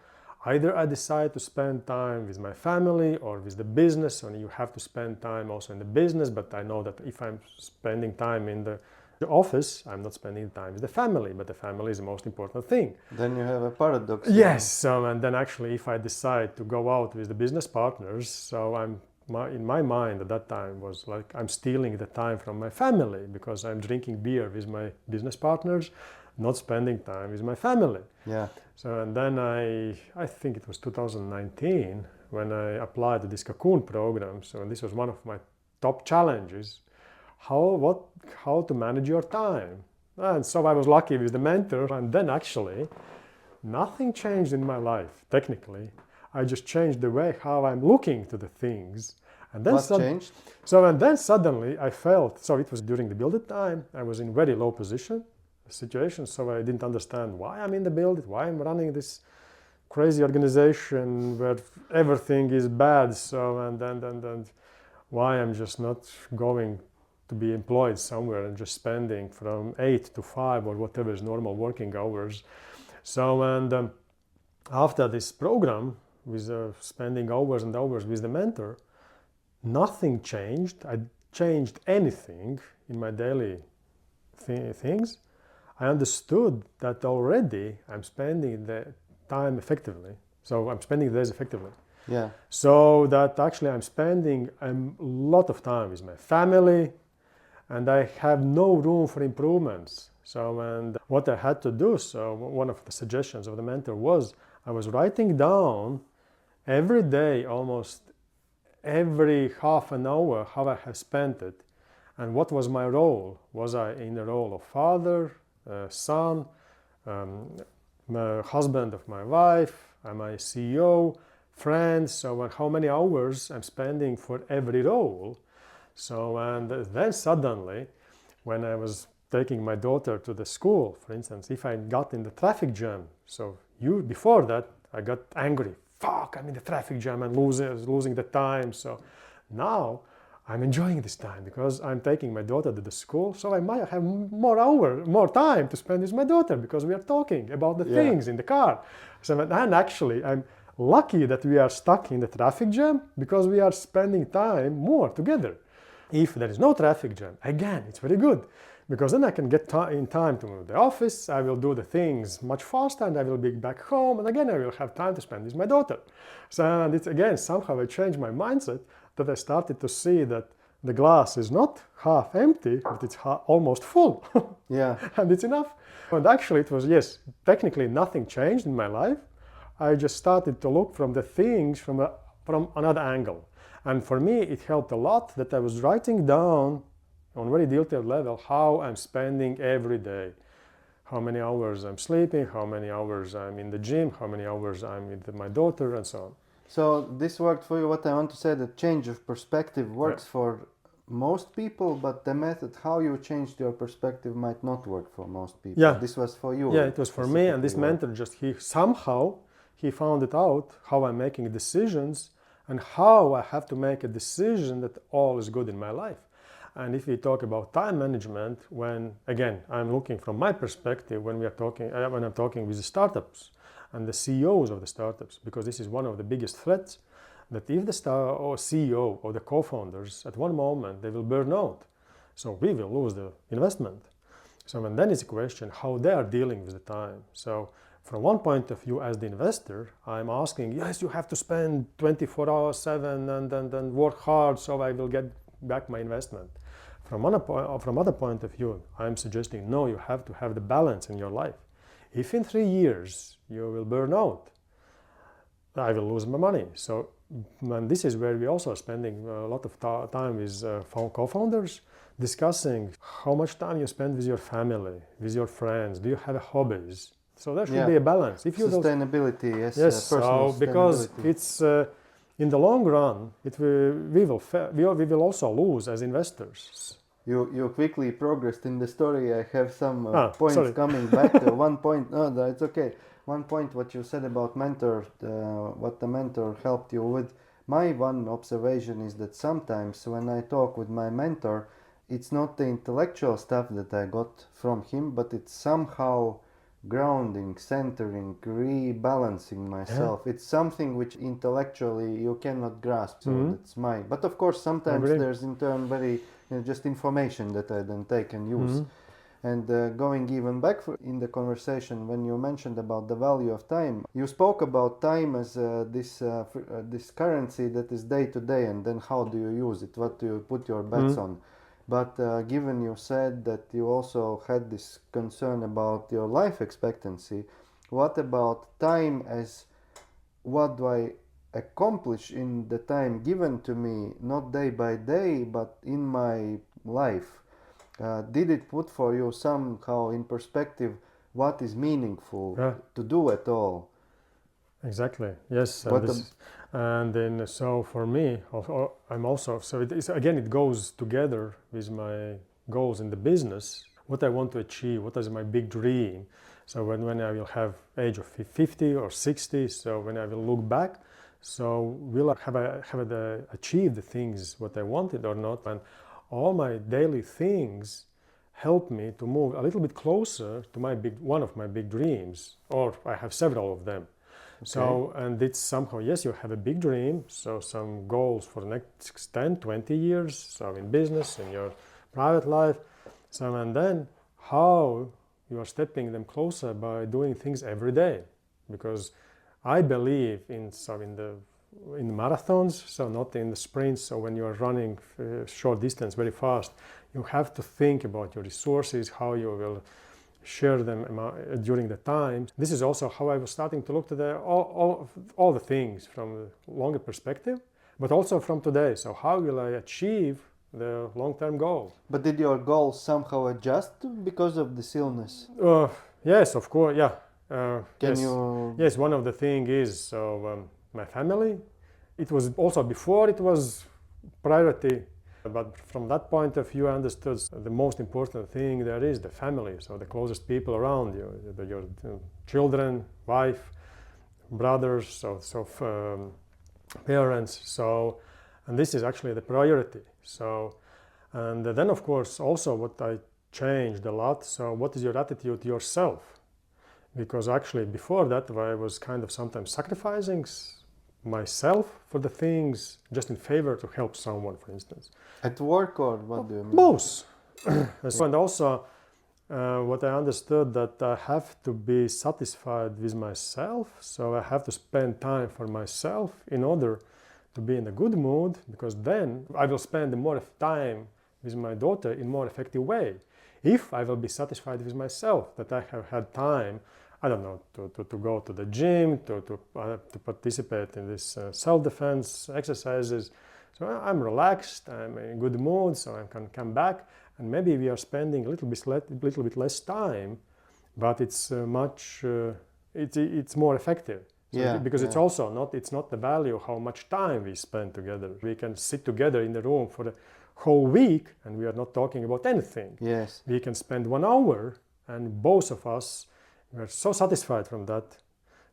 either I decide to spend time with my family or with the business, and you have to spend time also in the business, but I know that if I'm spending time in the office, I'm not spending time with the family, but the family is the most important thing. Then you have a paradox. Yes, so, and then actually if I decide to go out with the business partners, so in my mind at that time was like I'm stealing the time from my family, because I'm drinking beer with my business partners, not spending time with my family. Yeah. So, and then I think it was 2019 when I applied to this Cocoon program. So this was one of my top challenges, how to manage your time. And so I was lucky with the mentor, and then actually nothing changed in my life technically. I just changed the way how I'm looking to the things. And then what changed? So, and then suddenly I felt, so it was during the Buildit time, I was in very low situation, so I didn't understand why I'm in the Buildit, why I'm running this crazy organization where everything is bad, so, and then why I'm just not going to be employed somewhere and just spending from 8 to 5 or whatever is normal working hours. So, and after this program, with spending hours and hours with the mentor, nothing changed. I changed anything in my daily things. I understood that already I'm spending the time effectively. So I'm spending the days effectively. Yeah. So that actually I'm spending a lot of time with my family, and I have no room for improvements. So, and what I had to do, so one of the suggestions of the mentor was I was writing down every day, almost every half an hour, how I have spent it and what was my role. Was I in the role of father, son, husband of my wife, am I CEO, friend, so how many hours I'm spending for every role. So, and then suddenly, when I was taking my daughter to the school, for instance, if I got in the traffic jam, so before that, I got angry. Fuck, I'm in the traffic jam and losing the time. So now I'm enjoying this time because I'm taking my daughter to the school, so I might have more time to spend with my daughter because we are talking about the things in the car. So, and actually, I'm lucky that we are stuck in the traffic jam because we are spending time more together. If there is no traffic jam, again, it's very good because then I can get in time to the office, I will do the things much faster and I will be back home, and again I will have time to spend with my daughter. So, and it's again, somehow I changed my mindset that I started to see that the glass is not half empty, but it's almost full. Yeah. And it's enough. And actually it was, yes, technically nothing changed in my life. I just started to look from the things from another angle. And for me, it helped a lot that I was writing down on a very detailed level how I'm spending every day. How many hours I'm sleeping, how many hours I'm in the gym, how many hours I'm with my daughter, and so on. So this worked for you. What I want to say, the change of perspective works for most people, but the method how you changed your perspective might not work for most people. Yeah. This was for you. Yeah, it was for me, and this mentor just, he found it out how I'm making decisions and how I have to make a decision that all is good in my life. And if we talk about time management, when again I'm looking from my perspective when I'm talking with the startups and the CEOs of the startups, because this is one of the biggest threats, that if the CEO or the co-founders at one moment they will burn out, so we will lose the investment. So and then it's a question how they are dealing with the time. So from one point of view as the investor, I'm asking, yes, you have to spend 24 hours 7 and work hard so I will get back my investment. from other point of view, I'm suggesting no, you have to have the balance in your life. If in 3 years you will burn out, I will lose my money. So, and this is where we also are spending a lot of time with co-founders, discussing how much time you spend with your family, with your friends. Do you have hobbies? So there should be a balance. If you sustainability, yes, so because it's in the long run, we will also lose as investors. You quickly progressed in the story. I have some points coming back to one point. No, it's okay. One point what you said about mentor, what the mentor helped you with. My one observation is that sometimes when I talk with my mentor, it's not the intellectual stuff that I got from him, but it's somehow grounding, centering, rebalancing myself. It's something which intellectually you cannot grasp. So that's my. But of course, sometimes there's in turn very just information that I then take and use. And going even back in the conversation, when you mentioned about the value of time, you spoke about time as this currency that is day to day, and then how do you use it? What do you put your bets on? But given you said that you also had this concern about your life expectancy, what about time as what do I accomplish in the time given to me, not day by day, but in my life? Did it put for you somehow in perspective what is meaningful to do at all? Exactly, yes. And then so for me, I'm also, so it goes together with my goals in the business, what I want to achieve, what is my big dream. So when I will have age of 50 or 60, so when I will look back, so will I have achieved the things what I wanted or not? And all my daily things help me to move a little bit closer to one of my big dreams, or I have several of them. Okay. So, and it's somehow, yes, you have a big dream, so some goals for the next 10, 20 years, so in business, in your private life, so, and then how you are stepping them closer by doing things every day. Because I believe in the marathons, so not in the sprints. So when you are running short distance very fast, you have to think about your resources, how you will share them during the time. This is also how I was starting to look at all the things from a longer perspective, but also from today. So how will I achieve the long-term goal? But did your goals somehow adjust because of this illness? Yes, of course, yeah. Yes, one of the things is my family. It was also before it was priority, but from that point of view I understood the most important thing there is the family, so the closest people around you, your children, wife, brothers, parents, and this is actually the priority. So, and then of course also what I changed a lot, so what is your attitude to yourself? Because actually before that I was kind of sometimes sacrificing myself for the things just in favor to help someone, for instance. At work, or what do you mean? Both. And also what I understood that I have to be satisfied with myself, so I have to spend time for myself in order to be in a good mood, because then I will spend more time with my daughter in a more effective way. If I will be satisfied with myself, that I have had time, I don't know, to go to the gym, to participate in this self-defense exercises. So I'm relaxed, I'm in good mood, so I can come back, and maybe we are spending a little bit less time, but it's it's more effective. So because it's also it's not the value how much time we spend together. We can sit together in the room for the whole week, and we are not talking about anything. Yes. We can spend 1 hour, and both of us, we are so satisfied from that.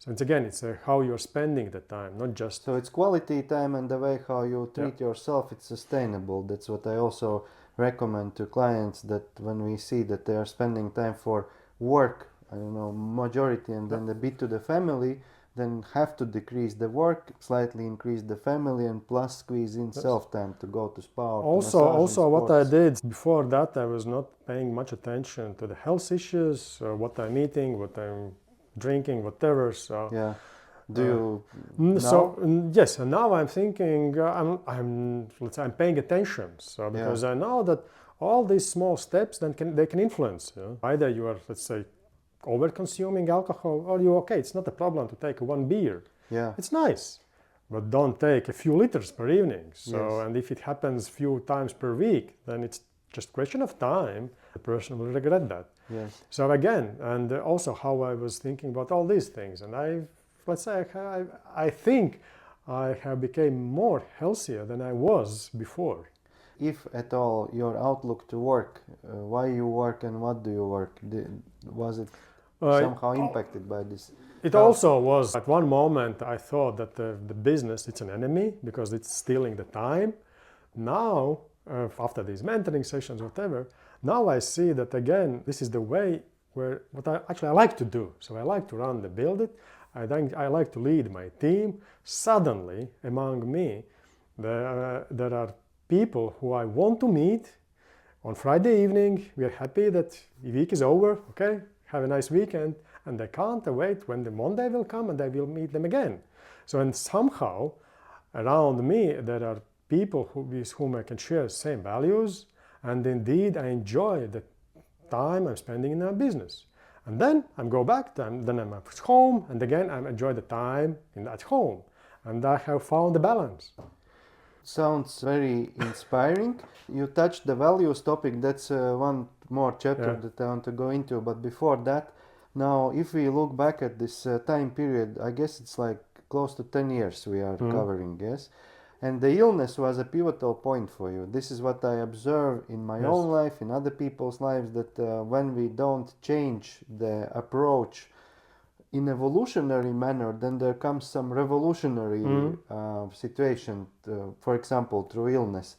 So it's how you're spending the time, not just... So it's quality time, and the way how you treat yourself, it's sustainable. That's what I also recommend to clients, that when we see that they are spending time for work, I don't know, majority, and then a bit to the family, then have to decrease the work, slightly increase the family, and plus squeeze in self-time to go to spa. Also what I did before that, I was not paying much attention to the health issues, what I'm eating, what I'm drinking, whatever. So yeah. Do you now? So yes, and now I'm thinking I'm paying attention. So because I know that all these small steps then they can influence. Either you are, let's say, over consuming alcohol, or you're okay. It's not a problem to take one beer. Yeah. It's nice, but don't take a few liters per evening. So, Yes. and if it happens few times per week, then it's just question of time. The person will regret that. Yes. So again, and also how I was thinking about all these things, and I think I have become more healthier than I was before. If at all your outlook to work, why you work and what do you work, was it somehow impacted by this? It also was, at one moment I thought that the business, it's an enemy because it's stealing the time. Now, after these mentoring sessions, whatever, now I see that again, this is the way where what I like to do. So I like to run the Buildit. I like to lead my team. Suddenly, among me, there are people who I want to meet on Friday evening. We are happy that the week is over. Okay, have a nice weekend. And they can't wait when the Monday will come and I will meet them again. So, and somehow around me there are people with whom I can share the same values, and indeed I enjoy the time I'm spending in our business. And then I go back, then I'm at home, and again I enjoy the time at home. And I have found the balance. Sounds very inspiring. You touched the values topic. That's one more chapter that I want to go into. But before that, now if we look back at this time period, I guess it's like close to 10 years we are covering, yes? And the illness was a pivotal point for you. This is what I observe in my own life, in other people's lives, that when we don't change the approach in evolutionary manner, then there comes some revolutionary situation, for example, through illness.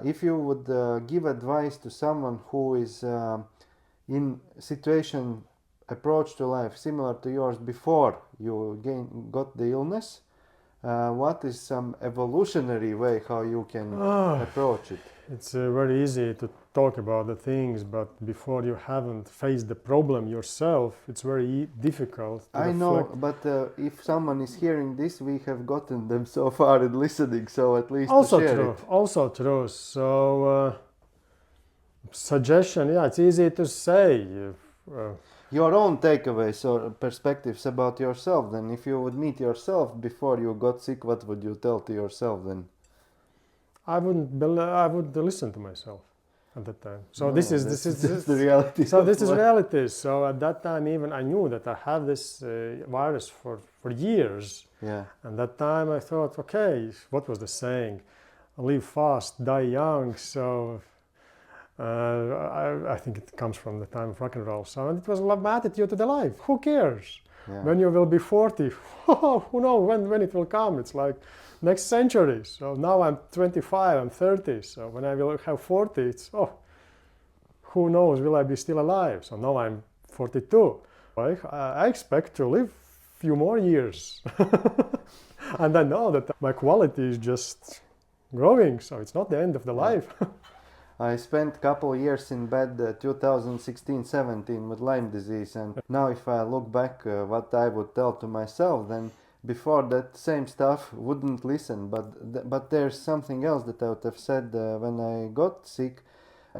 If you would give advice to someone who is in situation, approach to life similar to yours before you got the illness, what is some evolutionary way how you can approach it? It's very easy to talk about the things, but before you haven't faced the problem yourself, it's very difficult to reflect. Know, but if someone is hearing this, we have gotten them so far and listening, so at least also to share true. it. Also true. So suggestion, it's easy to say. Your own takeaways or perspectives about yourself, then if you would meet yourself before you got sick, what would you tell to yourself then? I would listen to myself at that time. So this is the reality. So this is reality. So at that time, even I knew that I have this virus for years. Yeah. And that time I thought, okay, what was the saying? Live fast, die young. So I think it comes from the time of rock and roll. So it was my attitude to the life. Who cares? Yeah. When you will be 40, who knows when it will come? It's like next century. So now I'm 25, I'm 30. So when I will have 40, it's, who knows, will I be still alive? So now I'm 42. I expect to live a few more years. And I know that my quality is just growing. So it's not the end of the life. I spent a couple of years in bed 2016-17 with Lyme disease, and now if I look back what I would tell to myself, then before that same stuff wouldn't listen, but there's something else that I would have said when I got sick.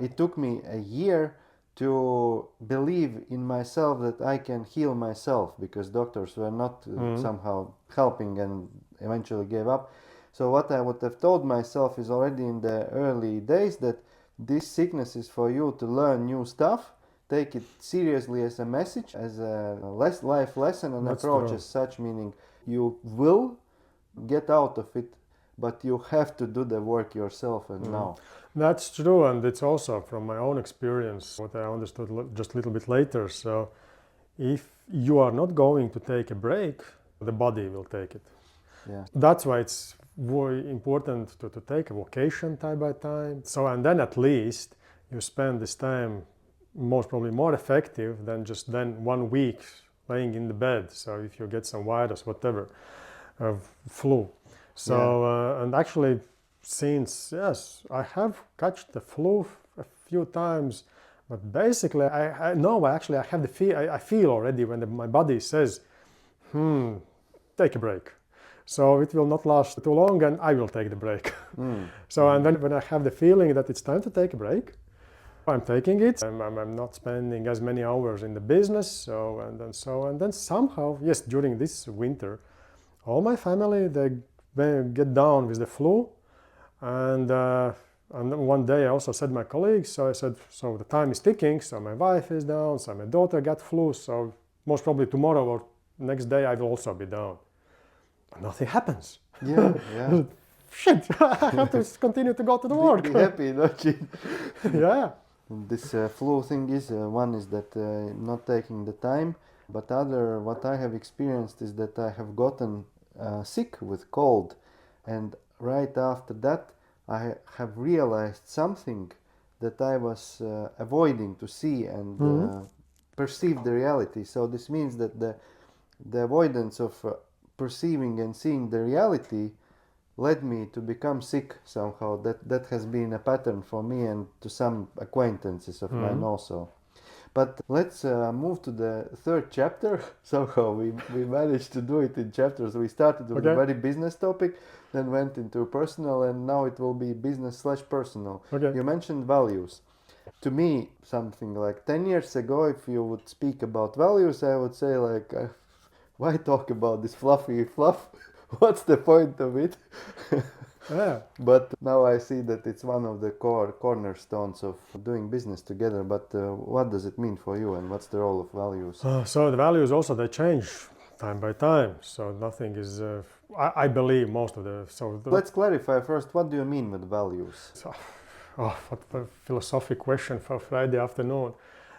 It took me a year to believe in myself that I can heal myself, because doctors were not somehow helping and eventually gave up. So what I would have told myself is already in the early days that this sickness is for you to learn new stuff, take it seriously as a message, as a life lesson, and approach as such, meaning you will get out of it, but you have to do the work yourself and now. That's true, and it's also from my own experience, what I understood just a little bit later. So if you are not going to take a break, the body will take it. Yeah. That's why it's very important to take a vacation time by time. So, and then at least you spend this time most probably more effective than just then 1 week laying in the bed. So if you get some virus, whatever, flu. So, and actually since, I have catched the flu a few times, but basically I have I feel already when my body says, take a break. So it will not last too long and I will take the break. So, and then when I have the feeling that it's time to take a break, I'm taking it. I'm not spending as many hours in the business. And then somehow, yes, during this winter, all my family, they get down with the flu. And then one day I also said to my colleagues, so I said, so the time is ticking, so my wife is down, so my daughter got flu, so most probably tomorrow or next day I will also be down. But nothing happens. Yeah. Shit, I have to continue to go to the work. Be happy, don't you? Yeah. This flu thing is, one is that not taking the time, but other, what I have experienced is that I have gotten sick with cold, and right after that I have realized something that I was avoiding to see and perceive the reality. So this means that the avoidance of perceiving and seeing the reality led me to become sick somehow. That has been a pattern for me and to some acquaintances of mine also. But let's move to the third chapter. Somehow we managed to do it in chapters. We started with a very business topic, then went into personal, and now it will be business/personal. You mentioned values. To me, something like 10 years ago, if you would speak about values, I would say like, why talk about this fluffy fluff? What's the point of it? Yeah. But now I see that it's one of the cornerstones of doing business together. But what does it mean for you, and what's the role of values? So the values also, they change time by time. So nothing is, I believe most of the... Let's clarify first, what do you mean with values? What a philosophical question for Friday afternoon.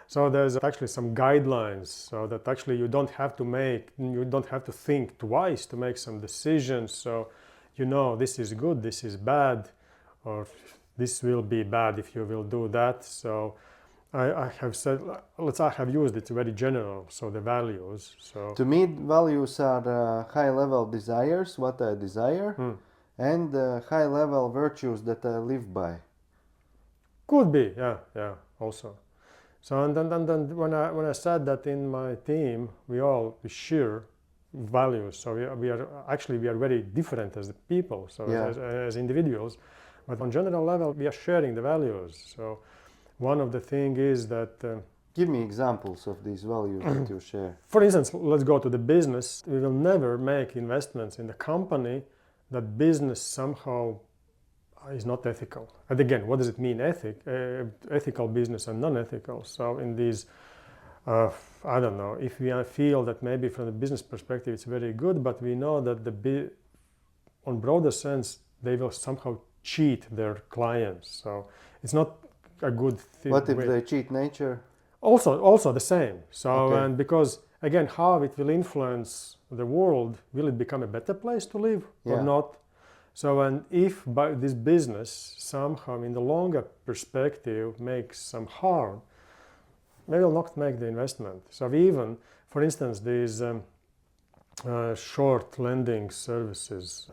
So there's actually some guidelines, so that actually you don't have to think twice to make some decisions. So this is good, this is bad, or this will be bad if you will do that. So I have used it very general, so the values. So to me, values are high-level desires, what I desire, and high-level virtues that I live by. Could be, yeah, also. So and then when I said that in my team we share values. So we are very different as people, so as individuals, but on general level we are sharing the values. So one of the thing is that give me examples of these values that you share. For instance, let's go to the business. We will never make investments in the company that business somehow is not ethical. And again, what does it mean, ethical business and non-ethical? So in these, I don't know, if we feel that maybe from the business perspective it's very good, but we know that on broader sense, they will somehow cheat their clients. So it's not a good thing. What if they cheat nature? Also the same. So, and because again, how it will influence the world, will it become a better place to live or not? So, and if by this business somehow in the longer perspective makes some harm, they will not make the investment. So even, for instance, these short lending services,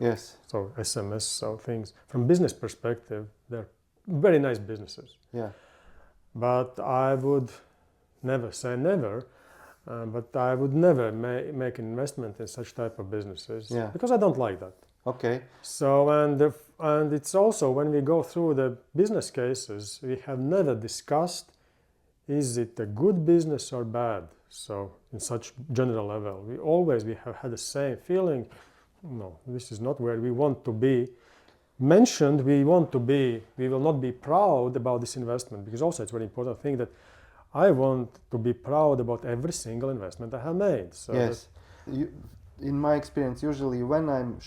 so SMS, so things, from business perspective, they're very nice businesses. Yeah. But I would never say never, but I would never make an investment in such type of businesses because I don't like that. Okay. So, and it's also when we go through the business cases, we have never discussed, is it a good business or bad? So, in such general level, we have had the same feeling, no, this is not where we want to be. Mentioned we want to be, we will not be proud about this investment, because also it's a very important thing that I want to be proud about every single investment I have made. So yes. In my experience, usually when I'm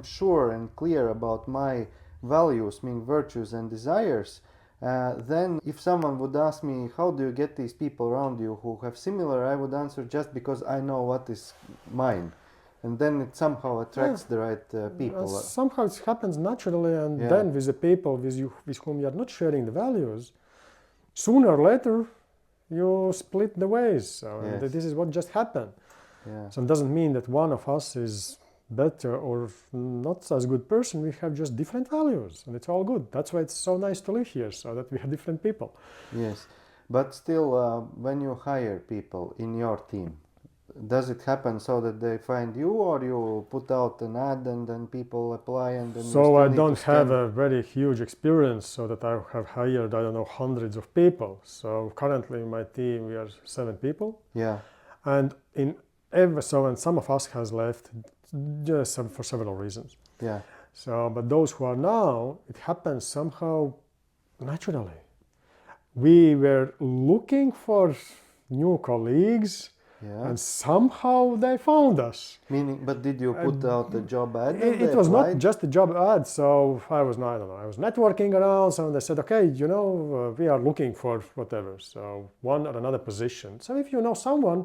sure and clear about my values, meaning virtues and desires, then if someone would ask me, how do you get these people around you who have similar, I would answer, just because I know what is mine. And then it somehow attracts the right people. Somehow it happens naturally, and then with the people with whom you are not sharing the values, sooner or later you split the ways. So and this is what just happened. Yeah. So it doesn't mean that one of us is better or not as good person. We have just different values, and it's all good. That's why it's so nice to live here, so that we have different people. Yes, but still, when you hire people in your team, does it happen so that they find you, or you put out an ad and then people apply and then you So still I need don't to have scan? a very huge experience, so that I have hired, I don't know, hundreds of people. So currently in my team we are 7 people, Yeah, and and some of us has left just for several reasons. yeah. So, but those who are now, it happens somehow naturally. We were looking for new colleagues, Yeah. and somehow they found us. Meaning, but did you put out a job ad and It they was not applied? just a job ad. So I was, I don't know, I was networking around. So they said, okay, we are looking for whatever. So one or another position. So if you know someone,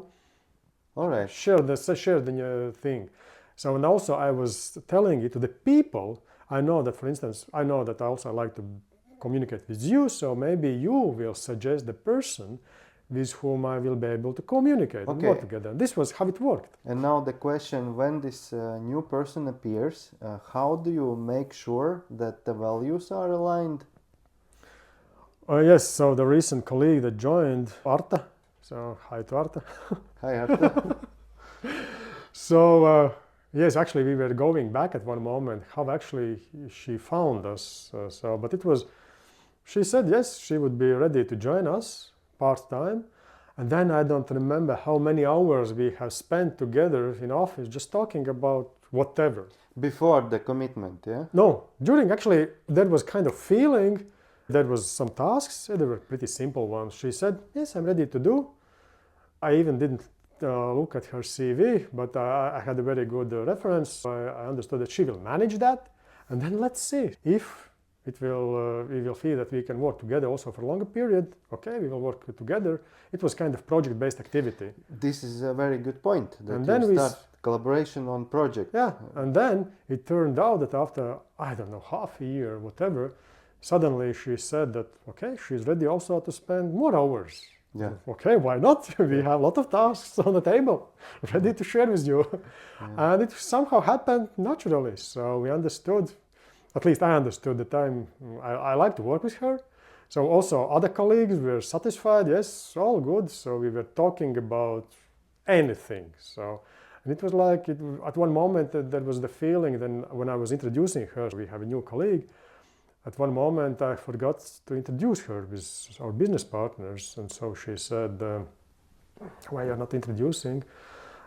All right. share the thing. So, and also I was telling it to the people. I know that, for instance, I know that I also like to communicate with you. So maybe you will suggest the person with whom I will be able to communicate and work Okay. together. This was how it worked. And now the question, when this new person appears, how do you make sure that the values are aligned? Yes, so the recent colleague that joined, Arta, so hi to Arta. Hi, Arta. So, yes, actually we were going back at one moment how actually she found us. But it was, she said yes, she would be ready to join us part-time. And then I don't remember how many hours we have spent together in office just talking about whatever. Before the commitment, yeah? No, during actually there was kind of feeling, there was some tasks, they were pretty simple ones. She said, yes, I'm ready to do. I even didn't look at her CV, but I had a very good reference. I understood that she will manage that. And then let's see if we will feel that we can work together also for a longer period. Okay, we will work together. It was kind of project-based activity. This is a very good point, that And you then start collaboration on project. Yeah, and then it turned out that after, I don't know, half a year, whatever, suddenly she said that, okay, she's ready also to spend more hours. Yeah. Okay, why not? We have a lot of tasks on the table, ready to share with you. Yeah. And it somehow happened naturally. So we understood, at least I understood that I like to work with her. So also other colleagues were satisfied, yes, all good. So we were talking about anything. So, and it was like, at one moment there was the feeling, then when I was introducing her, we have a new colleague. At one moment I forgot to introduce her with our business partners. And so she said, why you're not introducing?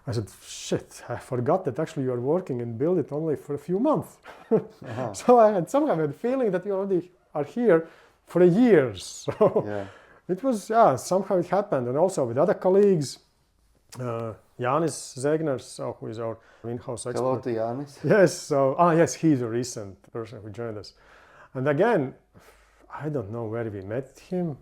I said, shit, I forgot that actually you are working in Buildit only for a few months. Uh-huh. So I had somehow the feeling that you already are here for a year. So Yeah. it was, yeah, somehow it happened. And also with other colleagues, Janis Zegner, so who is our in-house expert. Hello to Janis. Yes, so, yes, he's a recent person who joined us. And again, I don't know where we met him.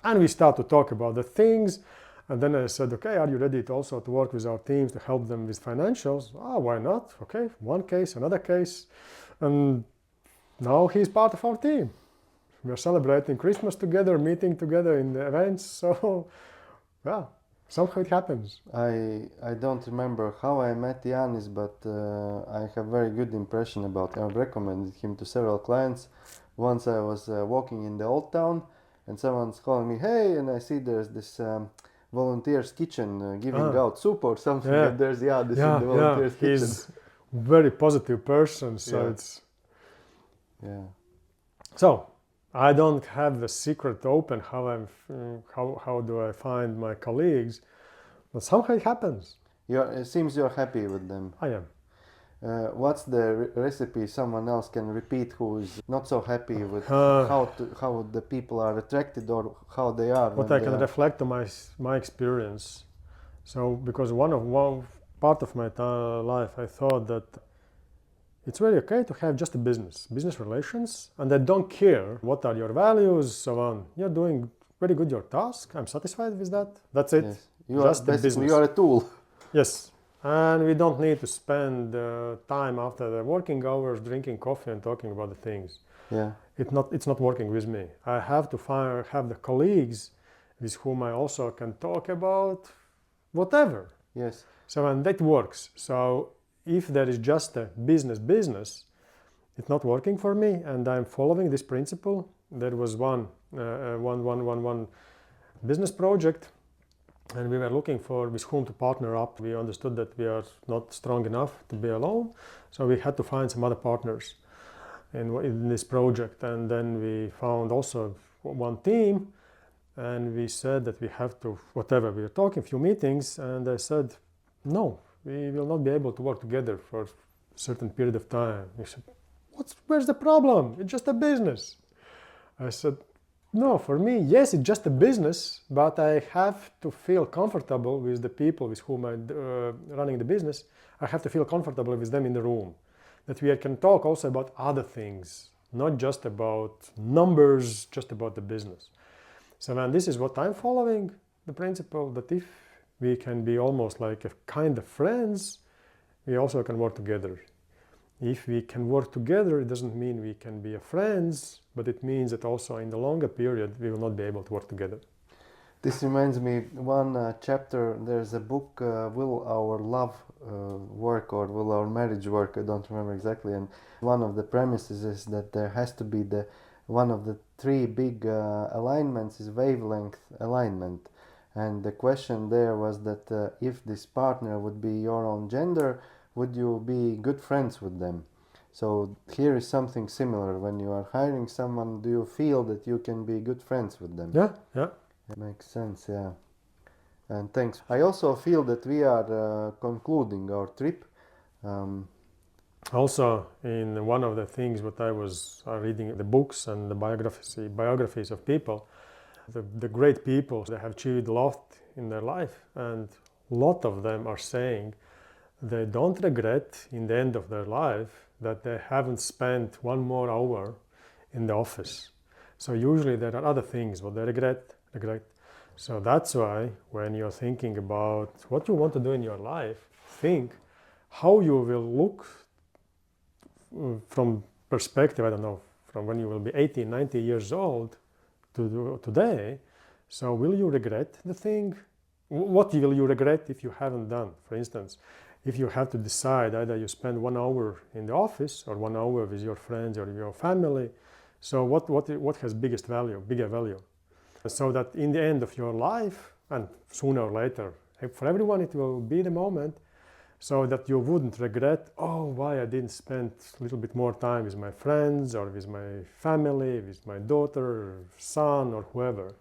And we start to talk about the things. And then I said, okay, are you ready to also to work with our teams to help them with financials? Why not? Okay, one case, another case. And now he's part of our team. We're celebrating Christmas together, meeting together in the events. So, yeah, somehow it happens. I don't remember how I met Janis, but I have very good impression about him. I recommended him to several clients. Once I was walking in the old town and someone's calling me, hey, and I see there's this volunteers kitchen giving out soup or something, Yeah. and there's Janis in the volunteers kitchen. He's a very positive person, so Yeah. it's... Yeah. So, I don't have the secret open how do I find my colleagues, but somehow it happens. It seems you're happy with them. I am. What's the recipe someone else can repeat who is not so happy with how the people are attracted or how they are? What I can reflect on my experience. So, because one part of my life, I thought that it's very okay to have just a business relations, and I don't care what are your values, so on. You're doing very good your task. I'm satisfied with that. That's it. Yes. Just the business. You are a tool. Yes. And we don't need to spend time after the working hours drinking coffee and talking about the things. Yeah. It's not working with me. I have to have the colleagues with whom I also can talk about whatever. Yes. So, and that works. So if there is just a business, it's not working for me, and I'm following this principle. There was one business project and we were looking for with whom to partner up. We understood that we are not strong enough to be alone, so we had to find some other partners in this project. And then we found also one team, and we said that we have to, whatever, we were talking, a few meetings, and I said, no, we will not be able to work together for a certain period of time. He said, where's the problem? It's just a business. I said, no, for me, yes, it's just a business, but I have to feel comfortable with the people with whom I'm running the business. I have to feel comfortable with them in the room. That we can talk also about other things, not just about numbers, just about the business. So then this is what I'm following, the principle that if we can be almost like a kind of friends, we also can work together. If we can work together, it doesn't mean we can be friends, but it means that also in the longer period, we will not be able to work together. This reminds me one chapter. There's a book, Will Our Love Work or Will Our Marriage Work? I don't remember exactly. And one of the premises is that there has to be one of the three big alignments is wavelength alignment. And the question there was that if this partner would be your own gender, would you be good friends with them? So here is something similar. When you are hiring someone, do you feel that you can be good friends with them? Yeah. It makes sense, yeah. And thanks. I also feel that we are concluding our trip. Also, in one of the things what I was reading, the books and the biographies of people, the great people, they have achieved a lot in their life, and a lot of them are saying they don't regret in the end of their life that they haven't spent one more hour in the office. So usually there are other things what they regret. So that's why when you're thinking about what you want to do in your life, think how you will look from perspective, I don't know, from when you will be 80, 90 years old to today. So will you regret the thing? What will you regret if you haven't done? For instance, if you have to decide either you spend 1 hour in the office or 1 hour with your friends or your family, so what has bigger value? So that in the end of your life, and sooner or later, for everyone it will be the moment, so that you wouldn't regret, why I didn't spend a little bit more time with my friends or with my family, with my daughter, or son, or whoever.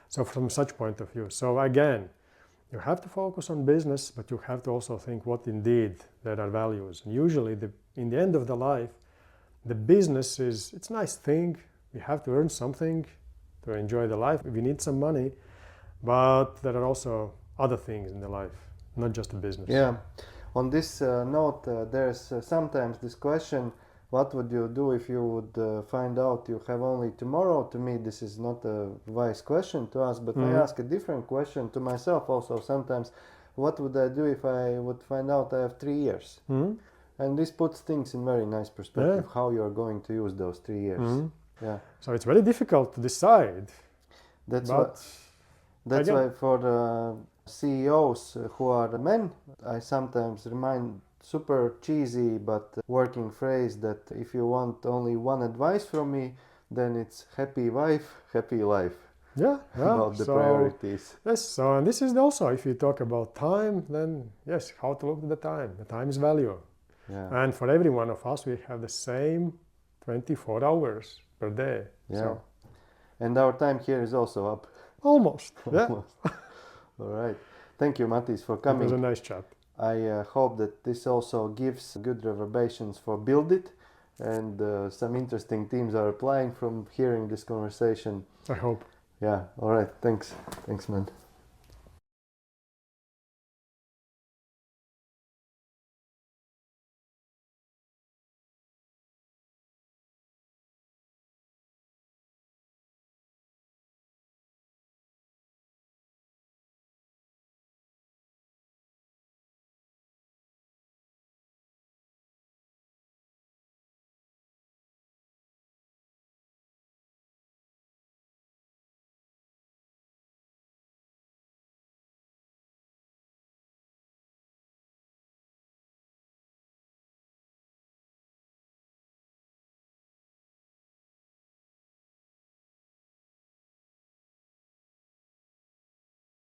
So from such point of view. So again, you have to focus on business, but you have to also think what indeed there are values. And usually in the end of the life, the business it's a nice thing. We have to earn something to enjoy the life. We need some money, but there are also other things in the life, not just the business. Yeah. On this note, there's sometimes this question, what would you do if you would find out you have only tomorrow? To me, this is not a wise question to ask, but I ask a different question to myself also sometimes. What would I do if I would find out I have 3 years? And this puts things in very nice perspective, how you're going to use those 3 years. Yeah. So it's very difficult to decide. That's why for CEOs who are men, I sometimes remind super cheesy but working phrase that if you want only one advice from me, then it's happy wife, happy life. Yeah. About the priorities. Yes, so and this is also, if you talk about time, then yes, how to look at the time. The time is value. Yeah. And for every one of us, we have the same 24 hours per day. Yeah. So. And our time here is also up. Almost. Yeah. All right. Thank you, Matīss, for coming. It was a nice chat. I hope that this also gives good reverberations for Buildit, and some interesting teams are applying from hearing this conversation. I hope. Yeah. All right. Thanks. Thanks, man.